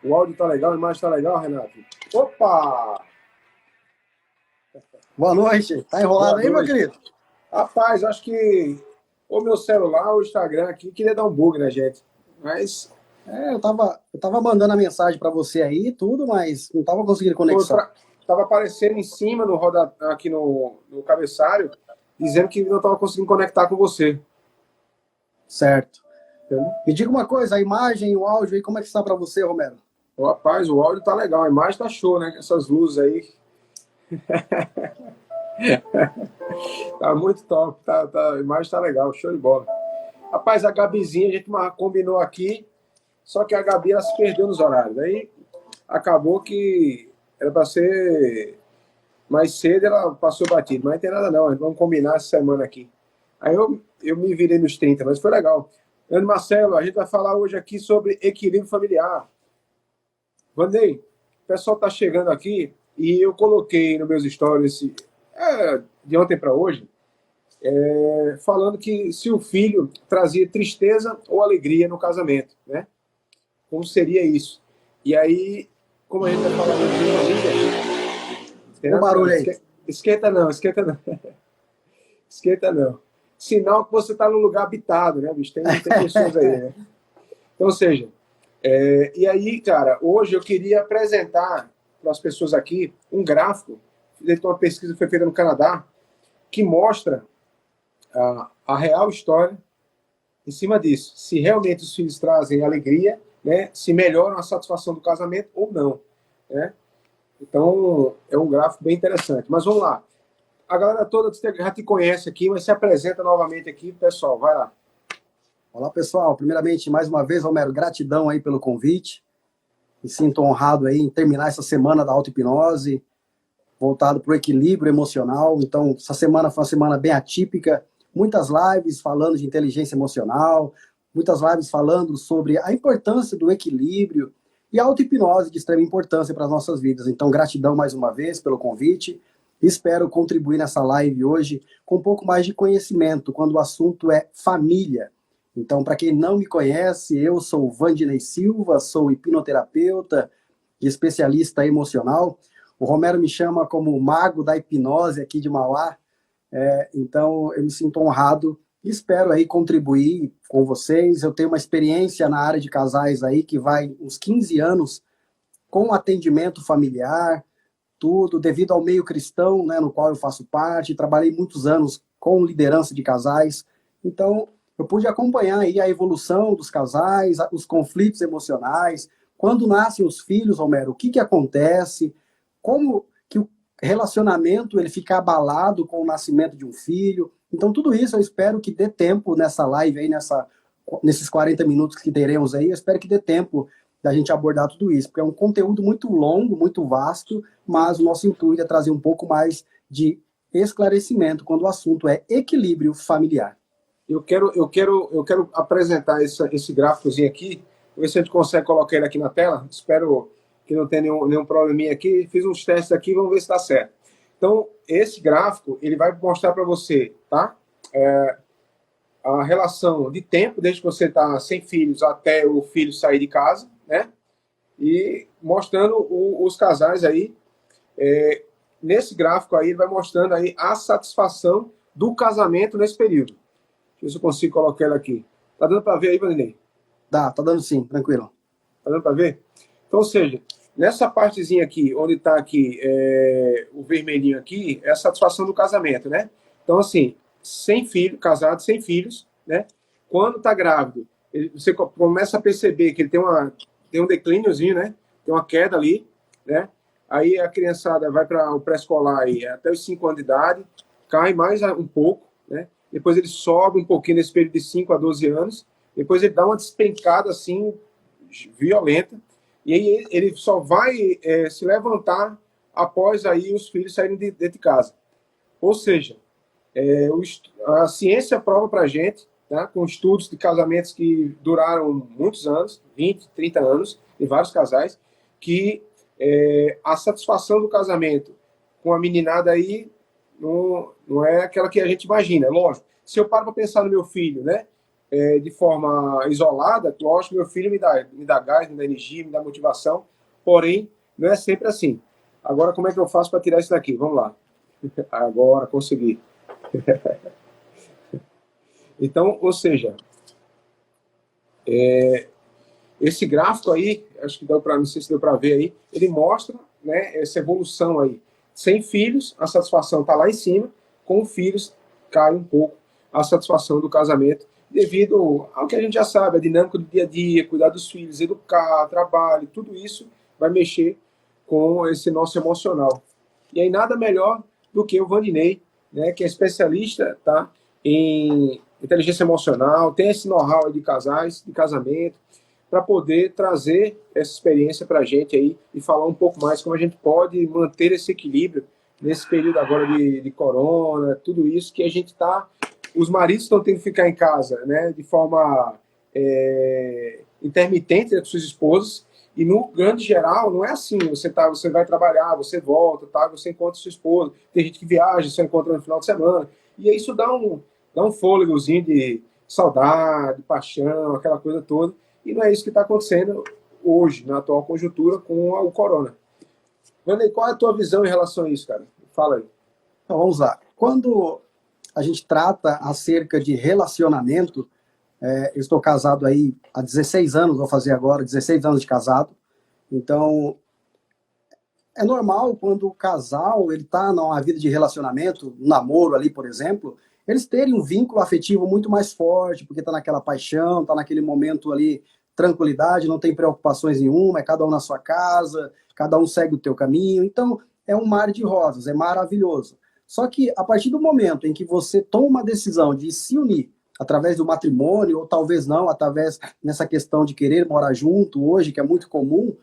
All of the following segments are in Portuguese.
O áudio tá legal, a imagem tá legal, Renato? Opa! Boa noite. Tá enrolado Boa aí, meu noite. querido? Rapaz, acho que o meu celular, o Instagram aqui, queria dar um bug na gente. Mas Eu tava mandando a mensagem pra você aí, tudo, mas não tava conseguindo foi conexão. tava aparecendo em cima no roda, aqui no cabeçalho, dizendo que não tava conseguindo conectar com você. Certo. Entendeu? Me diga uma coisa, a imagem, o áudio aí, como é que está pra você, Romero? Rapaz, o áudio tá legal, a imagem tá show, né? Essas luzes aí, tá muito top, a imagem tá legal, show de bola. Rapaz, a Gabizinha, a gente combinou aqui, só que a Gabi, ela se perdeu nos horários. Aí acabou que era para ser mais cedo, ela passou batido. Mas não tem nada não, vamos combinar essa semana aqui. Aí eu me virei nos 30, mas foi legal. Leandro Marcelo, a gente vai falar hoje aqui sobre equilíbrio familiar. Vandei, o pessoal tá chegando aqui e eu coloquei nos meus stories de ontem para hoje, falando que se o filho trazia tristeza ou alegria no casamento, né? Como seria isso? E aí, como a gente vai falar hoje de família, tem Olha o nada não. barulho aí. Esquenta não, esquenta não. Esquenta não. Sinal que você está num lugar habitado, né, bicho? Tem pessoas aí, né? Então, ou seja, e aí, cara, hoje eu queria apresentar para as pessoas aqui um gráfico de uma pesquisa que foi feita no Canadá que mostra a real história em cima disso. Se realmente os filhos trazem alegria, né? Se melhoram a satisfação do casamento ou não, né? Então, é um gráfico bem interessante. Mas vamos lá. A galera toda já te conhece aqui, mas se apresenta novamente aqui, pessoal. Vai lá. Olá, pessoal. Primeiramente, mais uma vez, Romero, gratidão aí pelo convite. Me sinto honrado aí em terminar essa semana da auto-hipnose, voltado para o equilíbrio emocional. Então, essa semana foi uma semana bem atípica. Muitas lives falando de inteligência emocional, muitas lives falando sobre a importância do equilíbrio e a auto-hipnose de extrema importância para as nossas vidas. Então, gratidão mais uma vez pelo convite. Espero contribuir nessa live hoje com um pouco mais de conhecimento, quando o assunto é família. Então, para quem não me conhece, eu sou Vandinei Silva, sou hipnoterapeuta e especialista emocional. O Romero me chama como o mago da hipnose aqui de Mauá. Então, eu me sinto honrado e espero aí contribuir com vocês. Eu tenho uma experiência na área de casais aí que vai uns 15 anos com atendimento familiar, tudo, devido ao meio cristão, né, no qual eu faço parte. Trabalhei muitos anos com liderança de casais. Então, eu pude acompanhar aí a evolução dos casais, os conflitos emocionais. Quando nascem os filhos, Romero, o que acontece? Como que o relacionamento ele fica abalado com o nascimento de um filho? Então, tudo isso eu espero que dê tempo nessa live aí, nesses 40 minutos que teremos aí, eu espero que dê tempo da gente abordar tudo isso, porque é um conteúdo muito longo, muito vasto, mas o nosso intuito é trazer um pouco mais de esclarecimento quando o assunto é equilíbrio familiar. Eu quero apresentar esse gráficozinho aqui, ver se a gente consegue colocar ele aqui na tela. Espero que não tenha nenhum probleminha aqui. Fiz uns testes aqui, vamos ver se está certo. Então, esse gráfico, ele vai mostrar para você, tá? A relação de tempo, desde que você está sem filhos até o filho sair de casa, né? E mostrando os casais aí. Nesse gráfico aí, ele vai mostrando aí a satisfação do casamento nesse período. Deixa eu ver se eu consigo colocar ele aqui. Tá dando para ver aí, Vandinei? Tá dando sim, tranquilo. Tá dando para ver? Então, ou seja, nessa partezinha aqui, onde está aqui o vermelhinho aqui, é a satisfação do casamento, né? Então, assim, sem filho, casado, sem filhos, né? Quando está grávido, você começa a perceber que ele tem um declíniozinho, né? Tem uma queda ali, né? Aí a criançada vai para o pré-escolar aí, até os 5 anos de idade, cai mais um pouco, né? Depois ele sobe um pouquinho nesse período de 5 a 12 anos, depois ele dá uma despencada assim, violenta, e aí ele só vai se levantar após aí os filhos saírem de dentro de casa. Ou seja, a ciência prova para a gente, tá, com estudos de casamentos que duraram muitos anos, 20, 30 anos, em vários casais, que a satisfação do casamento com a meninada aí não é aquela que a gente imagina. Lógico, se eu paro para pensar no meu filho, né? de forma isolada, lógico, meu filho me dá gás, me dá energia, me dá motivação, porém, não é sempre assim. Agora, como é que eu faço para tirar isso daqui? Vamos lá. Agora, consegui. Então, ou seja, esse gráfico aí, acho que deu para, não sei se deu para ver aí, ele mostra, né, essa evolução aí. Sem filhos, a satisfação está lá em cima, com filhos cai um pouco a satisfação do casamento, devido ao que a gente já sabe, a dinâmica do dia a dia, cuidar dos filhos, educar, trabalho, tudo isso vai mexer com esse nosso emocional. E aí nada melhor do que o Vandinei, né, que é especialista, tá, em inteligência emocional, tem esse know-how de casais, de casamento, para poder trazer essa experiência para a gente aí e falar um pouco mais como a gente pode manter esse equilíbrio nesse período agora de corona, tudo isso que a gente está... Os maridos estão tendo que ficar em casa, né, de forma intermitente, né, com suas esposas, e no grande geral não é assim, você vai trabalhar, você volta, tá, você encontra sua esposa, tem gente que viaja, você encontra no final de semana, e aí isso dá um fôlegozinho de saudade, paixão, aquela coisa toda, e não é isso que está acontecendo hoje, na atual conjuntura, com o corona. Vanei, qual é a tua visão em relação a isso, cara? Fala aí. Então, vamos lá. Quando a gente trata acerca de relacionamento, eu estou casado aí há 16 anos, vou fazer agora 16 anos de casado. Então, é normal quando o casal ele está numa vida de relacionamento, um namoro ali, por exemplo, eles terem um vínculo afetivo muito mais forte, porque está naquela paixão, está naquele momento ali, tranquilidade, não tem preocupações nenhuma, é cada um na sua casa, cada um segue o teu caminho. Então, é um mar de rosas, é maravilhoso. Só que a partir do momento em que você toma uma decisão de se unir através do matrimônio, ou talvez não, através nessa questão de querer morar junto hoje, que é muito comum,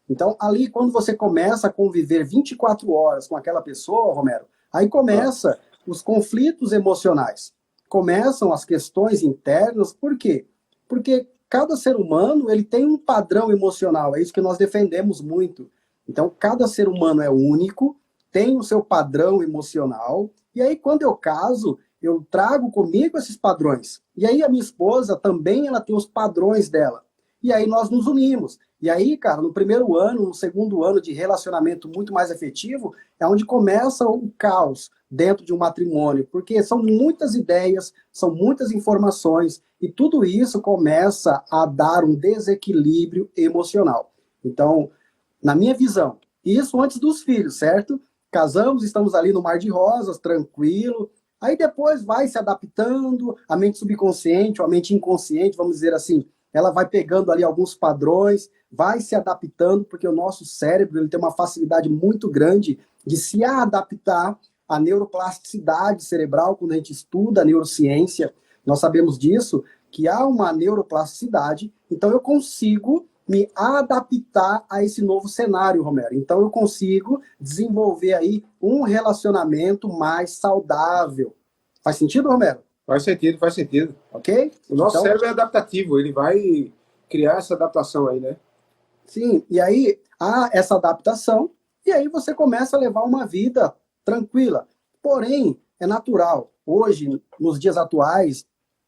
então ali quando você começa a conviver 24 horas com aquela pessoa, Romero, aí começa os conflitos emocionais, começam as questões internas, por quê? Porque cada ser humano ele tem um padrão emocional, é isso que nós defendemos muito. Então cada ser humano é único, tem o seu padrão emocional, e aí quando eu caso, eu trago comigo esses padrões. E aí a minha esposa também ela tem os padrões dela. E aí nós nos unimos. E aí, cara, no primeiro ano, no segundo ano de relacionamento muito mais efetivo, é onde começa o caos dentro de um matrimônio, porque são muitas ideias, são muitas informações, e tudo isso começa a dar um desequilíbrio emocional. Então, na minha visão, isso antes dos filhos, certo? Casamos, estamos ali no mar de rosas, tranquilo. Aí depois vai se adaptando, a mente subconsciente, ou a mente inconsciente, vamos dizer assim, ela vai pegando ali alguns padrões, vai se adaptando, porque o nosso cérebro ele tem uma facilidade muito grande de se adaptar à neuroplasticidade cerebral. Quando a gente estuda a neurociência, nós sabemos disso, que há uma neuroplasticidade, então eu consigo me adaptar a esse novo cenário, Romero. Então eu consigo desenvolver aí um relacionamento mais saudável. Faz sentido, Romero? Faz sentido, faz sentido. Ok? O nosso então, cérebro é adaptativo, ele vai criar essa adaptação aí, né? Sim, e aí há essa adaptação, e aí você começa a levar uma vida tranquila. Porém, é natural. Hoje, nos dias atuais,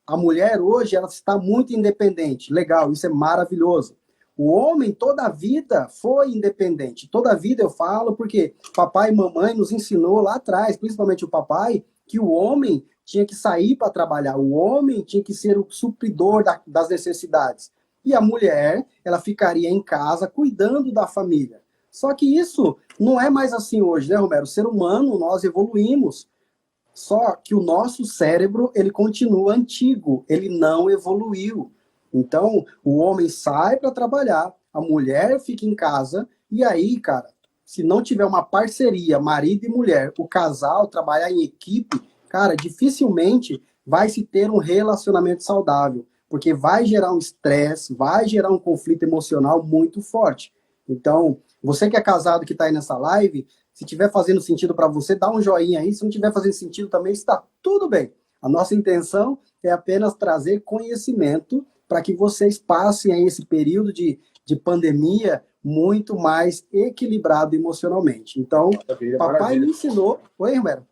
a mulher hoje ela está muito independente. Legal, isso é maravilhoso. O homem, toda a vida, foi independente. Toda a vida eu falo porque papai e mamãe nos ensinou lá atrás, principalmente o papai, que o homem tinha que sair para trabalhar. O homem tinha que ser o supridor das necessidades. E a mulher, ela ficaria em casa cuidando da família. Só que isso não é mais assim hoje, né, Romero? O ser humano, nós evoluímos. Só que o nosso cérebro, ele continua antigo, ele não evoluiu. Então, o homem sai para trabalhar, a mulher fica em casa, e aí, cara, se não tiver uma parceria, marido e mulher, o casal trabalhar em equipe, cara, dificilmente vai se ter um relacionamento saudável, porque vai gerar um estresse, vai gerar um conflito emocional muito forte. Então, você que é casado, que está aí nessa live, se estiver fazendo sentido para você, dá um joinha aí, se não estiver fazendo sentido também, está tudo bem. A nossa intenção é apenas trazer conhecimento para que vocês passem aí esse período de pandemia muito mais equilibrado emocionalmente. Então, Maravilha, papai maravilha. me ensinou... Oi, Romero?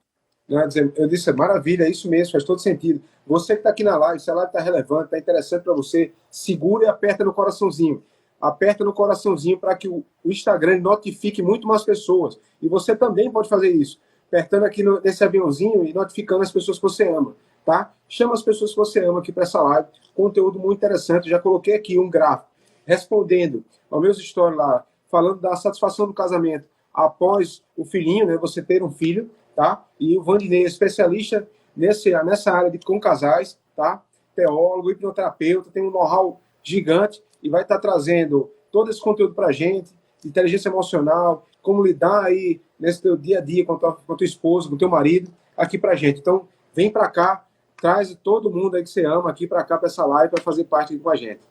Né? Eu disse, maravilha, é isso mesmo, faz todo sentido. Você que está aqui na live, se a live está relevante, está interessante para você, segura e aperta no coraçãozinho. Aperta no coraçãozinho para que o Instagram notifique muito mais pessoas. E você também pode fazer isso, apertando aqui nesse aviãozinho e notificando as pessoas que você ama. Tá? Chama as pessoas que você ama aqui para essa live. Conteúdo muito interessante. Já coloquei aqui um gráfico respondendo aos meus stories lá, falando da satisfação do casamento após o filhinho, né? Você ter um filho, tá? E o Vandinei é especialista nessa área com casais, tá? Teólogo, hipnoterapeuta, tem um know-how gigante e vai estar trazendo todo esse conteúdo para a gente, inteligência emocional, como lidar aí nesse teu dia a dia com a tua esposa, com o teu marido, aqui para a gente. Então, vem para cá, traz todo mundo aí que você ama aqui para cá, para essa live, para fazer parte aqui com a gente.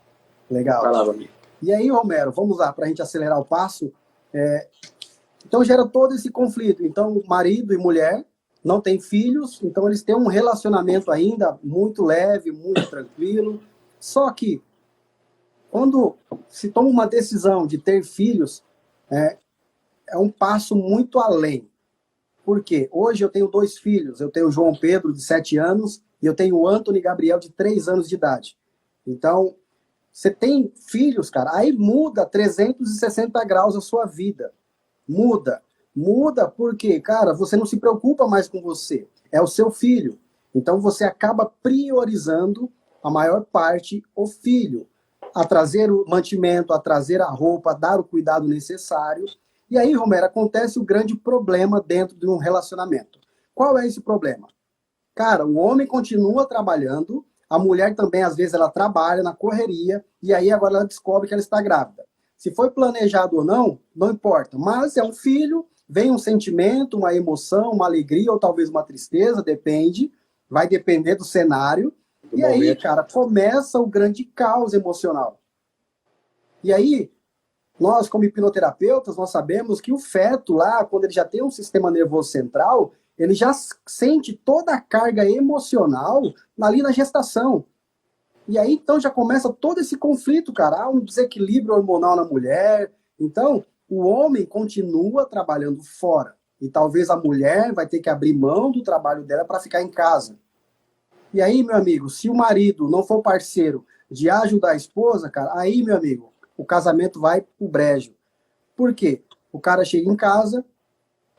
Legal. Vai lá, Vandinei. E aí, Romero, vamos lá, para a gente acelerar o passo. Então, gera todo esse conflito. Então, marido e mulher não têm filhos, então eles têm um relacionamento ainda muito leve, muito tranquilo. Só que, quando se toma uma decisão de ter filhos, é um passo muito além. Por quê? Hoje eu tenho 2 filhos. Eu tenho o João Pedro, de 7 anos, e eu tenho o Anthony Gabriel, de 3 anos de idade. Então, você tem filhos, cara, aí muda 360 graus a sua vida. Muda. Muda porque, cara, você não se preocupa mais com você. É o seu filho. Então, você acaba priorizando a maior parte o filho. A trazer o mantimento, a trazer a roupa, a dar o cuidado necessário. E aí, Romero, acontece o grande problema dentro de um relacionamento. Qual é esse problema? Cara, o homem continua trabalhando, a mulher também, às vezes, ela trabalha na correria, e aí agora ela descobre que ela está grávida. Se foi planejado ou não, não importa. Mas é um filho, vem um sentimento, uma emoção, uma alegria, ou talvez uma tristeza, depende. Vai depender do cenário. E aí, cara, começa o grande caos emocional. E aí, nós, como hipnoterapeutas, nós sabemos que o feto lá, quando ele já tem um sistema nervoso central, ele já sente toda a carga emocional ali na gestação. E aí, então, já começa todo esse conflito, cara. Há um desequilíbrio hormonal na mulher. Então, o homem continua trabalhando fora. E talvez a mulher vai ter que abrir mão do trabalho dela para ficar em casa. E aí, meu amigo, se o marido não for parceiro de ajudar a esposa, cara, aí, meu amigo, o casamento vai pro brejo. Por quê? O cara chega em casa,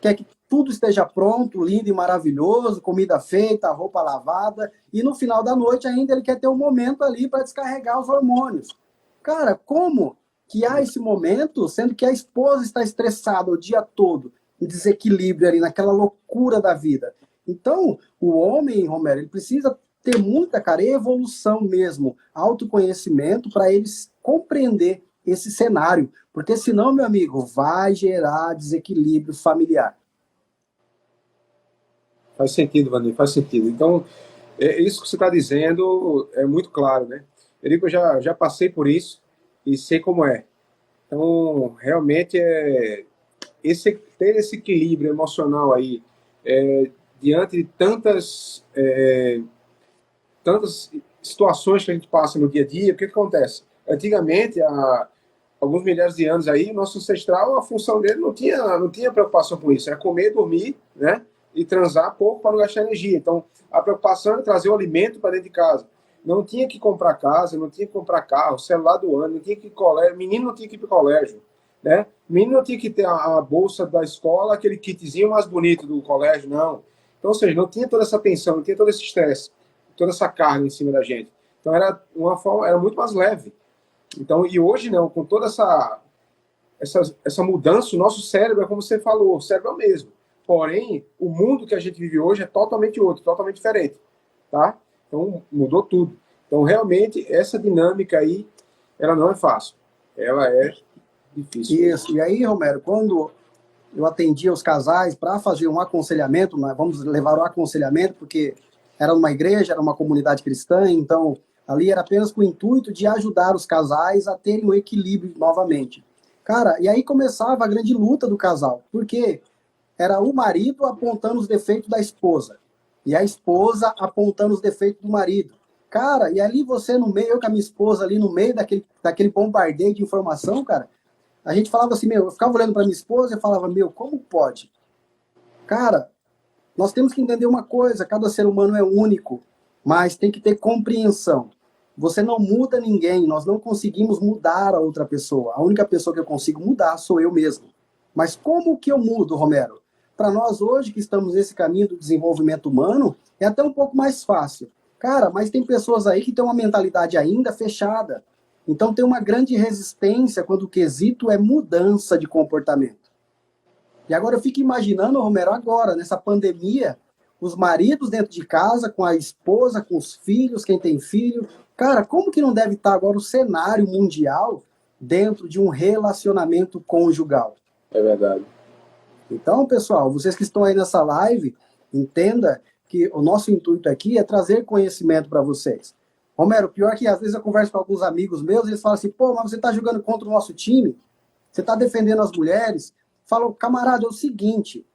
quer que tudo esteja pronto, lindo e maravilhoso, comida feita, roupa lavada, e no final da noite ainda ele quer ter um momento ali para descarregar os hormônios. Cara, como que há esse momento, sendo que a esposa está estressada o dia todo, em desequilíbrio ali, naquela loucura da vida? Então, o homem, Romero, ele precisa ter muita, cara, evolução mesmo, autoconhecimento, para eles compreender esse cenário, porque senão, meu amigo, vai gerar desequilíbrio familiar. Faz sentido, Vandinei, faz sentido. Então, isso que você está dizendo é muito claro, né? Eu digo que eu já passei por isso e sei como é. Então, realmente, ter esse equilíbrio emocional aí, diante de tantas situações que a gente passa no dia a dia, o que acontece? Antigamente, há alguns milhares de anos aí, o nosso ancestral, a função dele não tinha preocupação com isso, era comer, dormir, né? E transar pouco para não gastar energia. Então, a preocupação era trazer o alimento para dentro de casa. Não tinha que comprar casa, não tinha que comprar carro, celular do ano, não tinha que ir colégio, menino não tinha que ir para o colégio, né? Menino não tinha que ter a bolsa da escola, aquele kitzinho mais bonito do colégio, não. Então, ou seja, não tinha toda essa tensão, não tinha todo esse estresse, toda essa carga em cima da gente. Então, era uma forma, era muito mais leve. Então, e hoje não, com toda essa mudança, o nosso cérebro é como você falou, o cérebro é o mesmo. Porém, o mundo que a gente vive hoje é totalmente outro, totalmente diferente, tá? Então, mudou tudo. Então, realmente, essa dinâmica aí, ela não é fácil. Ela é difícil. Isso. E aí, Romero, quando eu atendia os casais para fazer um aconselhamento, vamos levar o aconselhamento, porque era uma igreja, era uma comunidade cristã, então ali era apenas com o intuito de ajudar os casais a terem um equilíbrio novamente. Cara, e aí começava a grande luta do casal, porque era o marido apontando os defeitos da esposa, e a esposa apontando os defeitos do marido. Cara, e ali você no meio, eu com a minha esposa ali no meio daquele bombardeio de informação, cara, a gente falava assim, eu ficava olhando para minha esposa e falava, como pode? Cara, Nós temos que entender uma coisa, cada ser humano é único, mas tem que ter compreensão. Você não muda ninguém, nós não conseguimos mudar a outra pessoa. A única pessoa que eu consigo mudar sou eu mesmo. Mas como que eu mudo, Romero? Para nós hoje que estamos nesse caminho do desenvolvimento humano, é até um pouco mais fácil. Cara, mas tem pessoas aí que têm uma mentalidade ainda fechada. Então tem uma grande resistência quando o quesito é mudança de comportamento. E agora eu fico imaginando, Romero, agora, nessa pandemia, os maridos dentro de casa, com a esposa, com os filhos, quem tem filho. Cara, como que não deve estar agora o cenário mundial dentro de um relacionamento conjugal? É verdade. Então, pessoal, vocês que estão aí nessa live, entenda que o nosso intuito aqui é trazer conhecimento para vocês. Romero, pior que às vezes eu converso com alguns amigos meus, eles falam assim, pô, mas você está jogando contra o nosso time? Você está defendendo as mulheres? Falo, camarada, é o seguinte,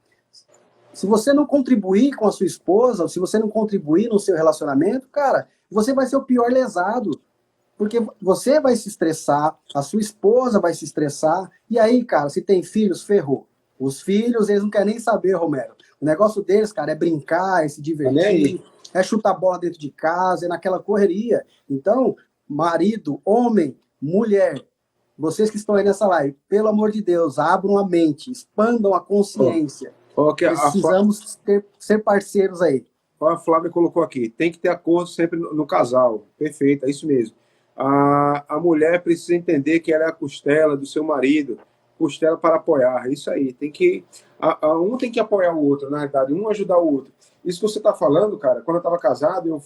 se você não contribuir com a sua esposa, ou se você não contribuir no seu relacionamento, cara, você vai ser o pior lesado. Porque você vai se estressar, a sua esposa vai se estressar, e aí, cara, se tem filhos, ferrou. Os filhos, eles não querem nem saber, Romero. O negócio deles, cara, é brincar, é se divertir, é chutar bola dentro de casa, é naquela correria. Então, marido, homem, mulher, vocês que estão aí nessa live, pelo amor de Deus, abram a mente, expandam a consciência. Precisamos ser parceiros aí. A Flávia colocou aqui, tem que ter acordo sempre no casal. Perfeito, é isso mesmo. A mulher precisa entender que ela é a costela do seu marido, costela para apoiar. É isso aí. Um tem que apoiar o outro, na verdade, um ajudar o outro. Isso que você está falando, cara, quando eu estava casado, eu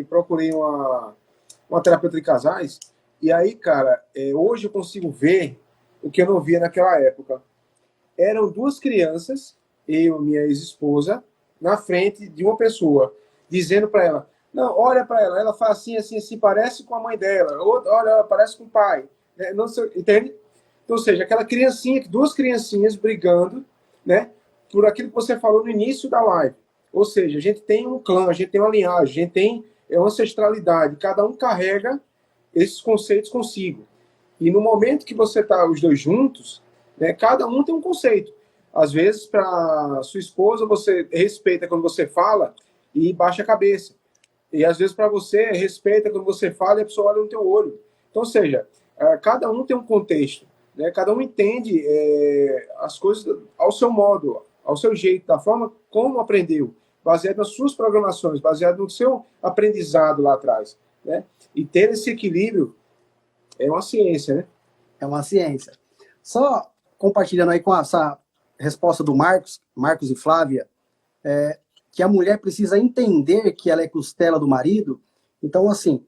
procurei uma terapeuta de casais, e aí, cara, hoje eu consigo ver o que eu não via naquela época. Eram duas crianças, eu e minha ex-esposa, na frente de uma pessoa, dizendo para ela, não, olha para ela faz assim, assim, assim, parece com a mãe dela, olha, ela parece com o pai. Não sei, entende? Então, ou seja, aquela criancinha, duas criancinhas brigando, né, por aquilo que você falou no início da live. Ou seja, a gente tem um clã, a gente tem uma linhagem, a gente tem uma ancestralidade, cada um carrega esses conceitos consigo. E no momento que você está os dois juntos, né, cada um tem um conceito. Às vezes, para sua esposa, você respeita quando você fala e baixa a cabeça. E às vezes, para você, respeita quando você fala e a pessoa olha no teu olho. Então, ou seja, cada um tem um contexto. Né? Cada um entende as coisas ao seu modo, ao seu jeito, da forma como aprendeu, baseado nas suas programações, baseado no seu aprendizado lá atrás. Né? E ter esse equilíbrio é uma ciência, né? É uma ciência. Só compartilhando aí com essa resposta do Marcos e Flávia, que a mulher precisa entender que ela é costela do marido. Então, assim,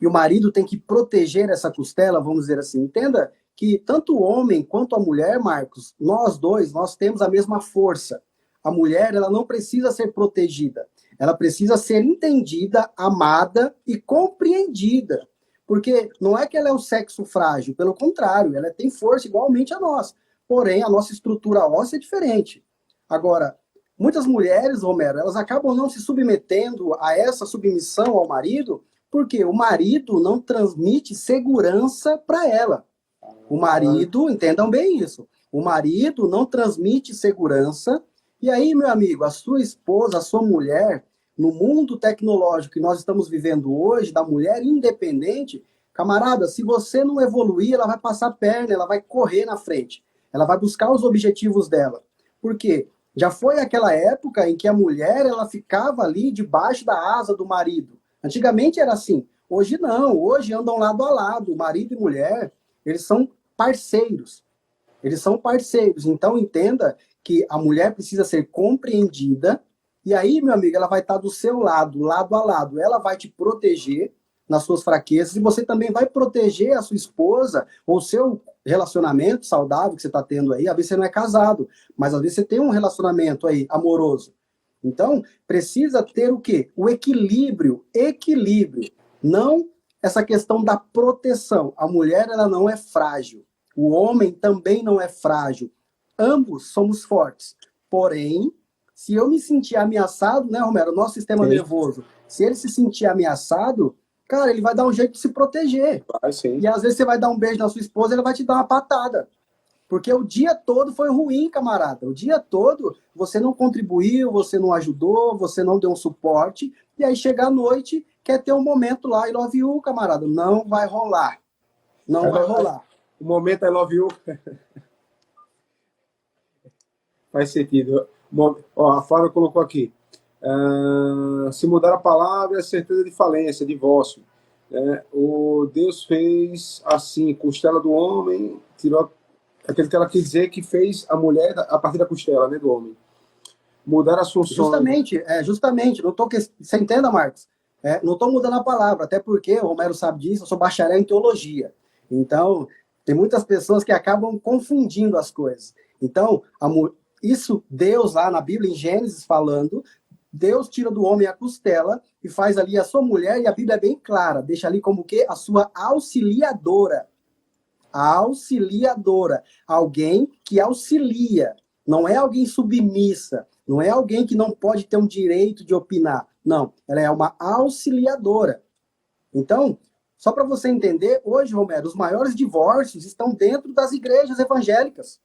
e o marido tem que proteger essa costela, vamos dizer assim. Entenda que tanto o homem quanto a mulher, Marcos, nós dois, nós temos a mesma força. A mulher, ela não precisa ser protegida. Ela precisa ser entendida, amada e compreendida. Porque não é que ela é um sexo frágil, pelo contrário, ela tem força igualmente a nós. Porém, a nossa estrutura óssea é diferente. Agora, muitas mulheres, Romero, elas acabam não se submetendo a essa submissão ao marido, porque o marido não transmite segurança para ela. O marido, entendam bem isso, o marido não transmite segurança. E aí, meu amigo, a sua esposa, a sua mulher, no mundo tecnológico que nós estamos vivendo hoje, da mulher independente, camarada, se você não evoluir, ela vai passar a perna, ela vai correr na frente. Ela vai buscar os objetivos dela. Por quê? Já foi aquela época em que a mulher ela ficava ali debaixo da asa do marido. Antigamente era assim. Hoje não. Hoje andam lado a lado. Marido e mulher, eles são parceiros. Eles são parceiros. Então entenda que a mulher precisa ser compreendida. E aí, meu amigo, ela vai estar do seu lado, lado a lado. Ela vai te proteger nas suas fraquezas e você também vai proteger a sua esposa ou o seu relacionamento saudável que você está tendo aí. Às vezes você não é casado, mas às vezes você tem um relacionamento aí amoroso. Então, precisa ter o quê? O equilíbrio. Equilíbrio. Não essa questão da proteção. A mulher, ela não é frágil. O homem também não é frágil. Ambos somos fortes. Porém, se eu me sentir ameaçado, né, Romero? O nosso sistema nervoso, se ele se sentir ameaçado, cara, ele vai dar um jeito de se proteger. Vai, sim. E às vezes você vai dar um beijo na sua esposa, ela vai te dar uma patada. Porque o dia todo foi ruim, camarada. O dia todo você não contribuiu, você não ajudou, você não deu um suporte. E aí chega à noite, quer ter um momento lá, I love you, camarada. Não vai rolar. Não vai rolar. O momento I love you faz sentido. Ó, a Flávia colocou aqui. Se mudar a palavra, é certeza de falência, divórcio. O Deus fez assim, costela do homem, tirou aquele que ela quis dizer que fez a mulher a partir da costela, né, do homem. Mudar as funções. Justamente. Não tô Você entenda, Marcos? Não estou mudando a palavra, até porque o Romero sabe disso, eu sou bacharel em teologia. Então, tem muitas pessoas que acabam confundindo as coisas. Então, isso Deus lá na Bíblia, em Gênesis, falando, Deus tira do homem a costela e faz ali a sua mulher, e a Bíblia é bem clara, deixa ali como que a sua auxiliadora. A auxiliadora. Alguém que auxilia. Não é alguém submissa. Não é alguém que não pode ter um direito de opinar. Não, ela é uma auxiliadora. Então, só para você entender, hoje, Romero, os maiores divórcios estão dentro das igrejas evangélicas.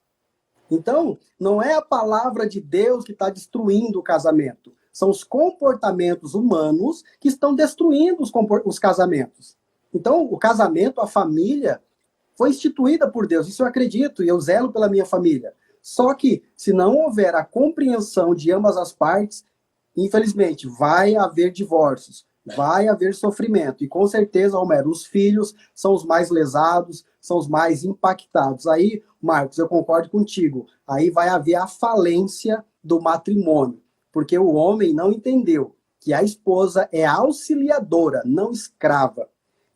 Então, não é a palavra de Deus que está destruindo o casamento. São os comportamentos humanos que estão destruindo os casamentos. Então, o casamento, a família, foi instituída por Deus. Isso eu acredito e eu zelo pela minha família. Só que, se não houver a compreensão de ambas as partes, infelizmente, vai haver divórcios, vai haver sofrimento. E com certeza, Romero, os filhos são os mais lesados, são os mais impactados. Aí, Marcos, eu concordo contigo. Aí vai haver a falência do matrimônio. Porque o homem não entendeu que a esposa é auxiliadora, não escrava.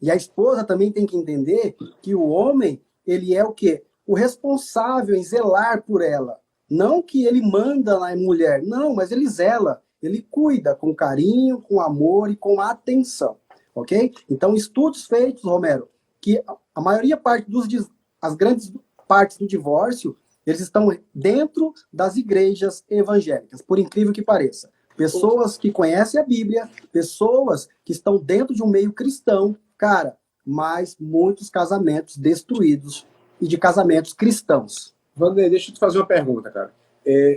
E a esposa também tem que entender que o homem, ele é o quê? O responsável em zelar por ela. Não que ele manda na mulher, não, mas ele zela. Ele cuida com carinho, com amor e com atenção, ok? Então, estudos feitos, Romero, que a maioria as grandes partes do divórcio, eles estão dentro das igrejas evangélicas, por incrível que pareça. Pessoas que conhecem a Bíblia, pessoas que estão dentro de um meio cristão, cara, mas muitos casamentos destruídos e de casamentos cristãos. Wander, deixa eu te fazer uma pergunta, cara.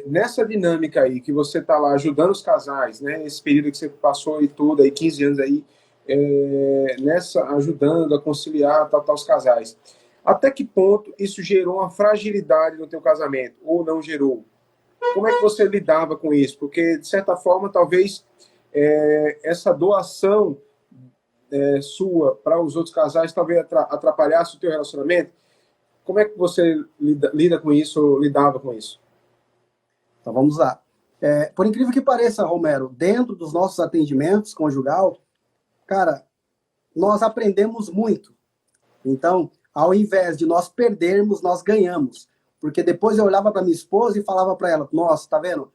Nessa dinâmica aí, que você está lá ajudando os casais, né? Esse período que você passou e tudo, aí 15 anos aí, ajudando a conciliar os casais. Até que ponto isso gerou uma fragilidade no teu casamento, ou não gerou? Como é que você lidava com isso? Porque, de certa forma, talvez essa doação sua para os outros casais talvez atrapalhasse o teu relacionamento. Como é que você lida com isso, ou lidava com isso? Então, vamos lá. Por incrível que pareça, Romero, dentro dos nossos atendimentos conjugal, cara, nós aprendemos muito. Então, ao invés de nós perdermos, nós ganhamos. Porque depois eu olhava para minha esposa e falava para ela, nossa, tá vendo?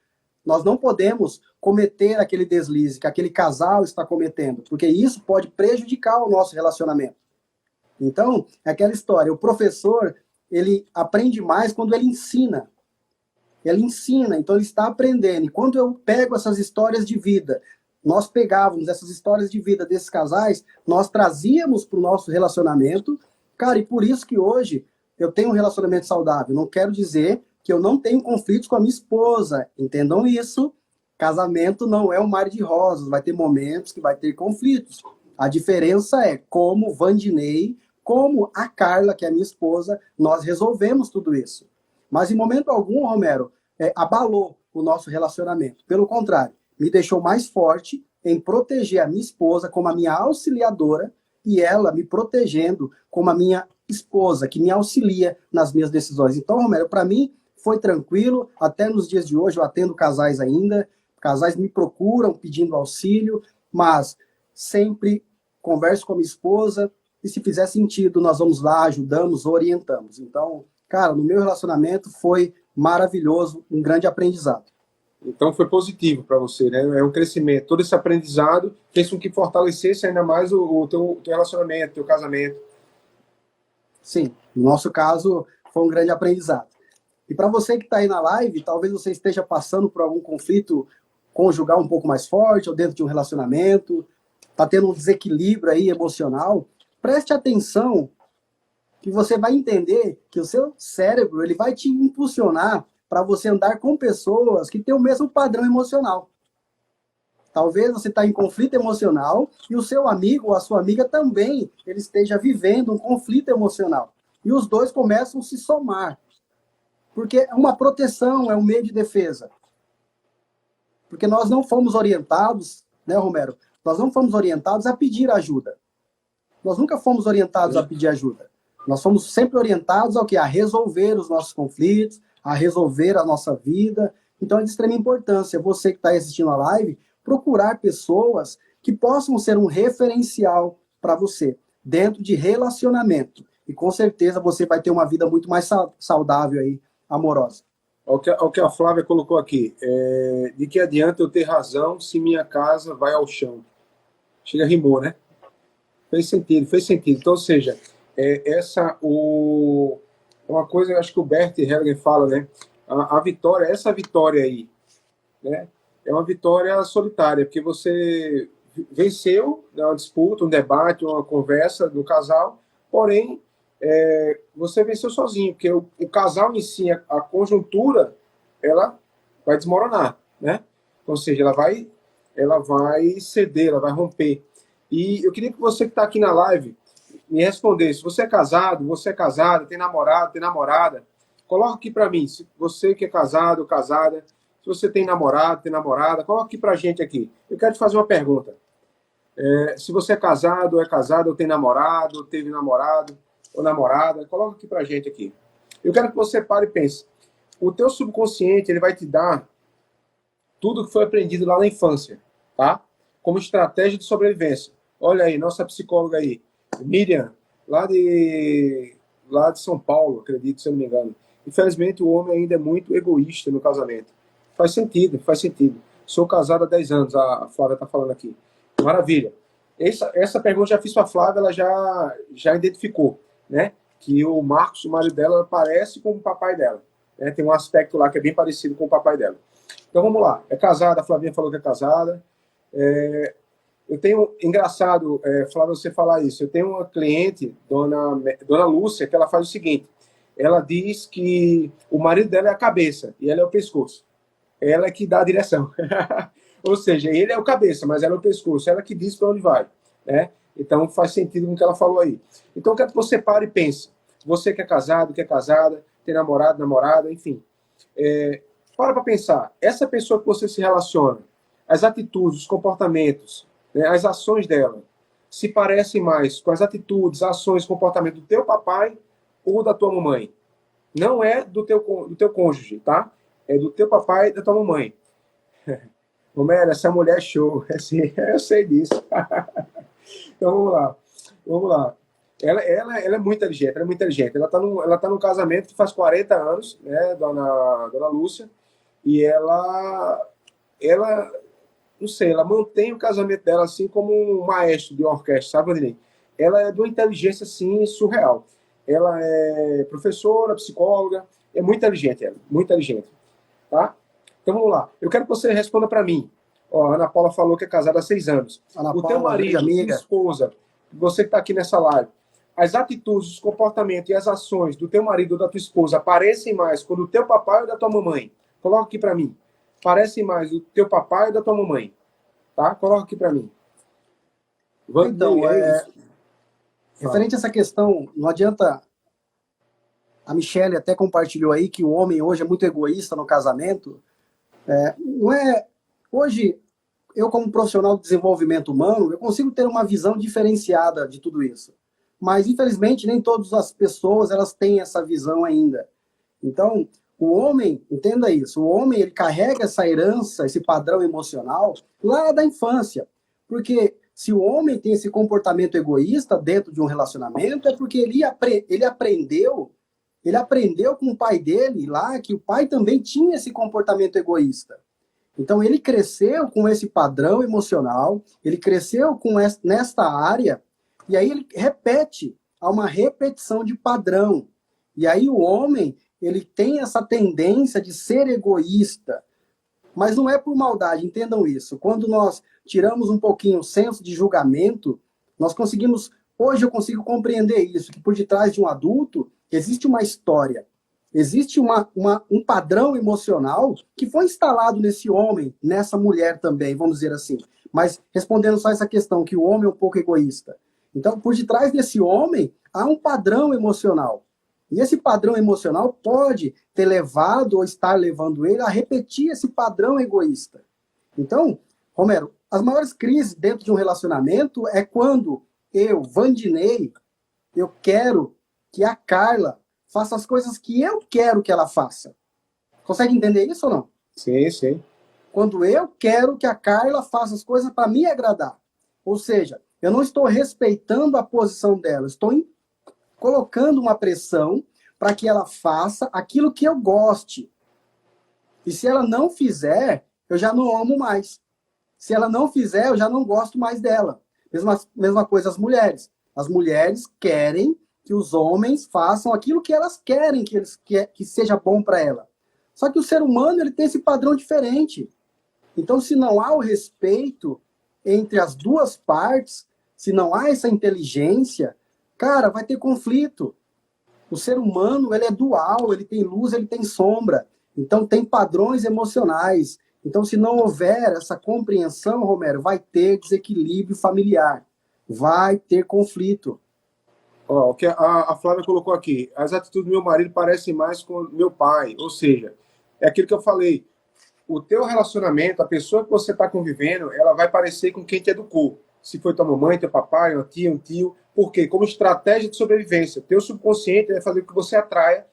Nós não podemos cometer aquele deslize que aquele casal está cometendo, porque isso pode prejudicar o nosso relacionamento. Então, é aquela história, o professor, ele aprende mais quando ele ensina. Ele ensina, então ele está aprendendo. E quando eu pego essas histórias de vida, nós pegávamos essas histórias de vida desses casais, nós trazíamos para o nosso relacionamento. Cara, e por isso que hoje eu tenho um relacionamento saudável. Não quero dizer que eu não tenho conflitos com a minha esposa. Entendam isso. Casamento não é um mar de rosas. Vai ter momentos que vai ter conflitos. A diferença é como Vandinei, como a Carla, que é a minha esposa, nós resolvemos tudo isso. Mas em momento algum, Romero, abalou o nosso relacionamento. Pelo contrário, me deixou mais forte em proteger a minha esposa como a minha auxiliadora e ela me protegendo como a minha esposa, que me auxilia nas minhas decisões. Então, Romero, para mim foi tranquilo. Até nos dias de hoje eu atendo casais ainda. Casais me procuram pedindo auxílio, mas sempre converso com a minha esposa e se fizer sentido, nós vamos lá, ajudamos, orientamos. Então, cara, no meu relacionamento foi maravilhoso, um grande aprendizado. Então foi positivo para você, né? É um crescimento. Todo esse aprendizado fez com que fortalecesse ainda mais o teu relacionamento, teu casamento. Sim, no nosso caso foi um grande aprendizado. E para você que está aí na live, talvez você esteja passando por algum conflito conjugal um pouco mais forte, ou dentro de um relacionamento, está tendo um desequilíbrio aí emocional, preste atenção que você vai entender que o seu cérebro ele vai te impulsionar para você andar com pessoas que têm o mesmo padrão emocional. Talvez você está em conflito emocional e o seu amigo ou a sua amiga também ele esteja vivendo um conflito emocional. E os dois começam a se somar. Porque é uma proteção, é um meio de defesa. Porque nós não fomos orientados, né, Romero? Nós não fomos orientados a pedir ajuda. Nós nunca fomos orientados a pedir ajuda. Nós fomos sempre orientados ao quê? A resolver os nossos conflitos, a resolver a nossa vida. Então é de extrema importância, você que está assistindo a live, procurar pessoas que possam ser um referencial para você, dentro de relacionamento. E com certeza você vai ter uma vida muito mais saudável aí, amorosa. O que a Flávia colocou aqui, de que adianta eu ter razão se minha casa vai ao chão? Chega, rimou, né? Fez sentido, fez sentido. Então, ou seja, uma coisa, eu acho que o Bert Hellinger fala, né? A vitória, essa vitória aí, né? É uma vitória solitária, porque você venceu, né, uma disputa, um debate, uma conversa do casal, porém, você venceu sozinho, porque o casal em si, a conjuntura, ela vai desmoronar, né? Ou seja, ela vai ceder, ela vai romper. E eu queria que você que está aqui na live me respondesse. Você é casado, você é casada, tem namorado, tem namorada? Coloca aqui para mim, se você que é casado ou casada, se você tem namorado, tem namorada, coloca aqui para a gente aqui. Eu quero te fazer uma pergunta. Se você é casado ou tem namorado, ou teve namorado ou namorada, coloca aqui para a gente aqui. Eu quero que você pare e pense. O teu subconsciente, ele vai te dar tudo que foi aprendido lá na infância, tá? Como estratégia de sobrevivência. Olha aí, nossa psicóloga aí, Miriam, lá de São Paulo, acredito, se eu não me engano. Infelizmente, o homem ainda é muito egoísta no casamento. Faz sentido, faz sentido. Sou casado há 10 anos, a Flávia está falando aqui. Maravilha. Essa pergunta já fiz para a Flávia, ela já identificou, né? Que o Marcos, o marido dela, parece com o papai dela. Né? Tem um aspecto lá que é bem parecido com o papai dela. Então vamos lá. É casada, a Flavinha falou que é casada. Eu tenho, engraçado, Flávia, você falar isso. Eu tenho uma cliente, dona Lúcia, que ela faz o seguinte. Ela diz que o marido dela é a cabeça e ela é o pescoço. Ela é que dá a direção. Ou seja, ele é o cabeça, mas ela é o pescoço. Ela que diz para onde vai. Né? Então faz sentido com o que ela falou aí. Então eu quero que você pare e pense. Você que é casado, que é casada, tem namorado, namorada, enfim. Para pensar. Essa pessoa que você se relaciona, as atitudes, os comportamentos, né, as ações dela, se parecem mais com as atitudes, ações, comportamento do teu papai ou da tua mamãe. Não é do teu cônjuge, tá? É do teu papai e da tua mamãe. Romero, essa mulher é show. Assim, eu sei disso. Então, vamos lá. Ela é muito inteligente, ela é muito inteligente. Ela tá num casamento que faz 40 anos, né, dona Lúcia, e ela, não sei, ela mantém o casamento dela assim como um maestro de orquestra, sabe, Rodinei? Ela é de uma inteligência, assim, surreal. Ela é professora, psicóloga, é muito inteligente ela, muito inteligente. Tá? Então vamos lá. Eu quero que você responda para mim. Ó, a Ana Paula falou que é casada há 6 anos. O teu marido, tua esposa, você que está aqui nessa live, as atitudes, os comportamentos e as ações do teu marido ou da tua esposa parecem mais com o do teu papai ou da tua mamãe? Coloca aqui para mim. Parecem mais do teu papai ou da tua mamãe? Tá? Coloca aqui para mim. Então, referente a essa questão, não adianta. A Michelle até compartilhou aí que o homem hoje é muito egoísta no casamento. Não é. Hoje, eu como profissional de desenvolvimento humano, eu consigo ter uma visão diferenciada de tudo isso. Mas, infelizmente, nem todas as pessoas elas têm essa visão ainda. Então, o homem, entenda isso, o homem ele carrega essa herança, esse padrão emocional lá da infância. Porque se o homem tem esse comportamento egoísta dentro de um relacionamento, é porque ele aprendeu com o pai dele lá que o pai também tinha esse comportamento egoísta. Então ele cresceu com esse padrão emocional, ele cresceu nesta área, e aí ele repete, há uma repetição de padrão. E aí o homem, ele tem essa tendência de ser egoísta, mas não é por maldade, entendam isso. Quando nós tiramos um pouquinho o senso de julgamento, nós conseguimos hoje eu consigo compreender isso, que por detrás de um adulto existe uma história, existe um padrão emocional que foi instalado nesse homem, nessa mulher também, vamos dizer assim. Mas respondendo só essa questão, que o homem é um pouco egoísta. Então, por detrás desse homem, há um padrão emocional. E esse padrão emocional pode ter levado ou estar levando ele a repetir esse padrão egoísta. Então, Romero, as maiores crises dentro de um relacionamento é quando eu, Vandinei, eu quero que a Carla faça as coisas que eu quero que ela faça. Consegue entender isso ou não? Sim, sim. Quando eu quero que a Carla faça as coisas para me agradar. Ou seja, eu não estou respeitando a posição dela, estou colocando uma pressão para que ela faça aquilo que eu goste. E se ela não fizer, eu já não amo mais. Se ela não fizer, eu já não gosto mais dela. Mesma coisa as mulheres. As mulheres querem que os homens façam aquilo que elas querem que seja bom para ela. Só que o ser humano ele tem esse padrão diferente. Então, se não há o respeito entre as duas partes, se não há essa inteligência, cara, vai ter conflito. O ser humano ele é dual, ele tem luz, ele tem sombra. Então, tem padrões emocionais. Então, se não houver essa compreensão, Romero, vai ter desequilíbrio familiar. Vai ter conflito. Ó, o que a Flávia colocou aqui, as atitudes do meu marido parecem mais com o meu pai, ou seja, é aquilo que eu falei, o teu relacionamento, a pessoa que você está convivendo, ela vai parecer com quem te educou. Se foi tua mamãe, teu papai, uma tia, um tio. Por quê? Como estratégia de sobrevivência. Teu subconsciente vai fazer com que você atraia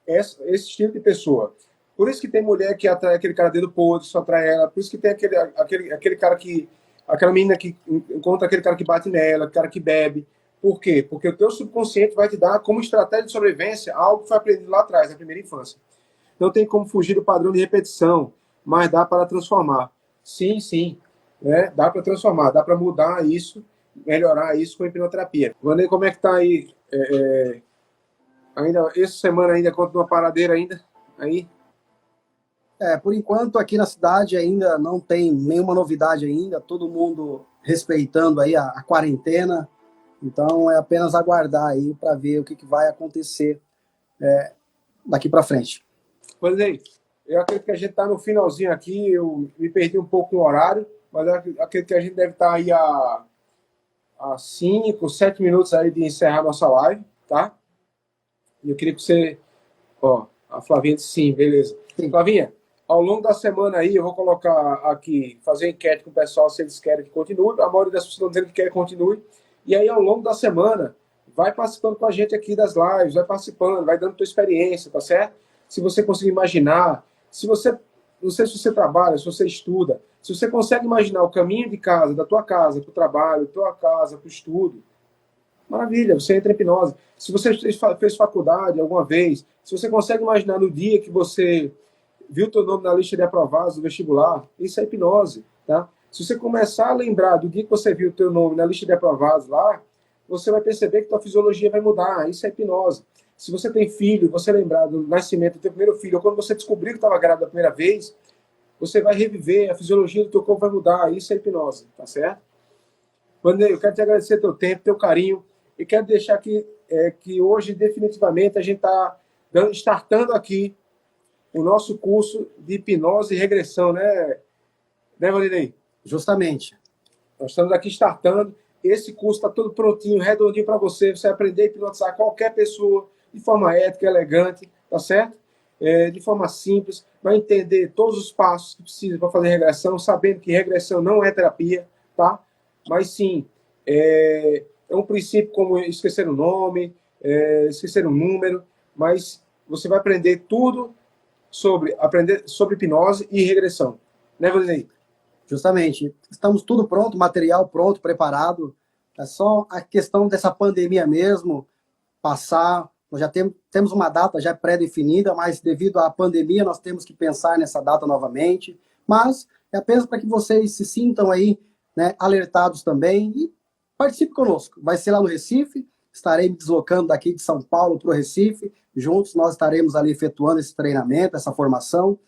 esse estilo de pessoa. Por isso que tem mulher que atrai aquele cara dedo podre, só atrai ela. Por isso que tem aquele cara que... aquela menina que encontra aquele cara que bate nela, aquele cara que bebe. Por quê? Porque o teu subconsciente vai te dar como estratégia de sobrevivência algo que foi aprendido lá atrás, na primeira infância. Não tem como fugir do padrão de repetição, mas dá para transformar. Sim, sim. Né? Dá para transformar, dá para mudar isso, melhorar isso com a hipnoterapia. Vanei, como é que tá aí? Ainda, essa semana ainda continua paradeira ainda? Aí? Por enquanto aqui na cidade ainda não tem nenhuma novidade ainda, todo mundo respeitando aí a quarentena. Então, é apenas aguardar aí para ver o que vai acontecer daqui para frente. Pois é, eu acredito que a gente está no finalzinho aqui, eu me perdi um pouco no horário, mas eu acredito que a gente deve estar aí a 5, 7 minutos aí de encerrar nossa live, tá? E eu queria que você... Ó, a Flavinha disse sim, beleza. Sim. Flavinha, ao longo da semana aí, eu vou colocar aqui, fazer enquete com o pessoal se eles querem que continue. A maioria das pessoas estão dizendo que quer que continue. E aí, ao longo da semana, vai participando com a gente aqui das lives, vai participando, vai dando tua experiência, tá certo? Se você conseguir imaginar, se você, não sei se você trabalha, se você estuda, se você consegue imaginar o caminho de casa, da tua casa para o trabalho, da tua casa para o estudo, maravilha, você entra em hipnose. Se você fez faculdade alguma vez, se você consegue imaginar no dia que você viu teu nome na lista de aprovados do vestibular, isso é hipnose, tá? Se você começar a lembrar do dia que você viu o teu nome na lista de aprovados lá, você vai perceber que tua fisiologia vai mudar. Isso é hipnose. Se você tem filho, você lembrar do nascimento do teu primeiro filho, ou quando você descobriu que estava grávida a primeira vez, você vai reviver, a fisiologia do teu corpo vai mudar. Isso é hipnose, tá certo? Vanei, eu quero te agradecer teu tempo, teu carinho, e quero deixar aqui que hoje, definitivamente, a gente está startando aqui o nosso curso de hipnose e regressão, né, Vanei? Justamente. Nós estamos aqui startando. Esse curso está todo prontinho, redondinho para você. Você aprender a hipnotizar qualquer pessoa de forma ética, elegante, tá certo? De forma simples, vai entender todos os passos que precisa para fazer regressão, sabendo que regressão não é terapia, tá? Mas sim, é um princípio como esquecer o nome, esquecer o número, mas você vai aprender tudo sobre hipnose e regressão. Né, Vanei? Justamente. Estamos tudo pronto, material pronto, preparado. É só a questão dessa pandemia mesmo passar. Nós já temos uma data já pré-definida, mas devido à pandemia nós temos que pensar nessa data novamente. Mas é apenas para que vocês se sintam aí, né, alertados também e participe conosco. Vai ser lá no Recife, estarei me deslocando daqui de São Paulo para o Recife. Juntos nós estaremos ali efetuando esse treinamento, essa formação,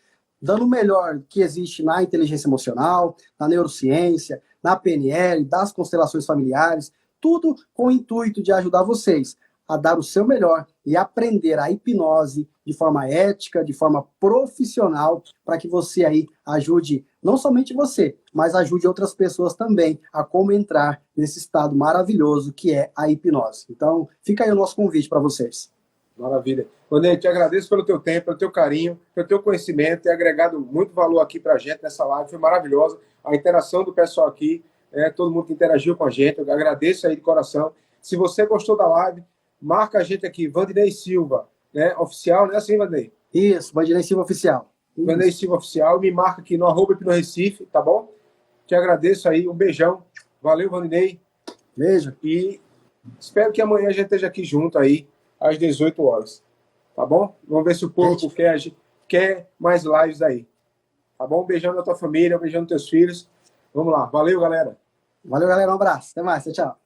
dando o melhor que existe na inteligência emocional, na neurociência, na PNL, das constelações familiares, tudo com o intuito de ajudar vocês a dar o seu melhor e aprender a hipnose de forma ética, de forma profissional, para que você aí ajude não somente você, mas ajude outras pessoas também a como entrar nesse estado maravilhoso que é a hipnose. Então, fica aí o nosso convite para vocês. Maravilha. Vanderlei, te agradeço pelo teu tempo, pelo teu carinho, pelo teu conhecimento, ter agregado muito valor aqui para a gente nessa live, foi maravilhosa. A interação do pessoal aqui, todo mundo que interagiu com a gente, eu agradeço aí de coração. Se você gostou da live, marca a gente aqui, Vanderlei Silva, né? Oficial, né? Assim, Vanderlei? Isso, Vanderlei Silva Oficial. Vanderlei Silva Oficial, me marca aqui no @hipnorecife, tá bom? Te agradeço aí, um beijão. Valeu, Vanderlei. Beijo. E espero que amanhã a gente esteja aqui junto aí, às 18 horas. Tá bom? Vamos ver se o povo quer mais lives aí. Tá bom? Um beijão na tua família, um beijão nos teus filhos. Vamos lá. Valeu, galera. Valeu, galera. Um abraço. Até mais. Tchau, tchau.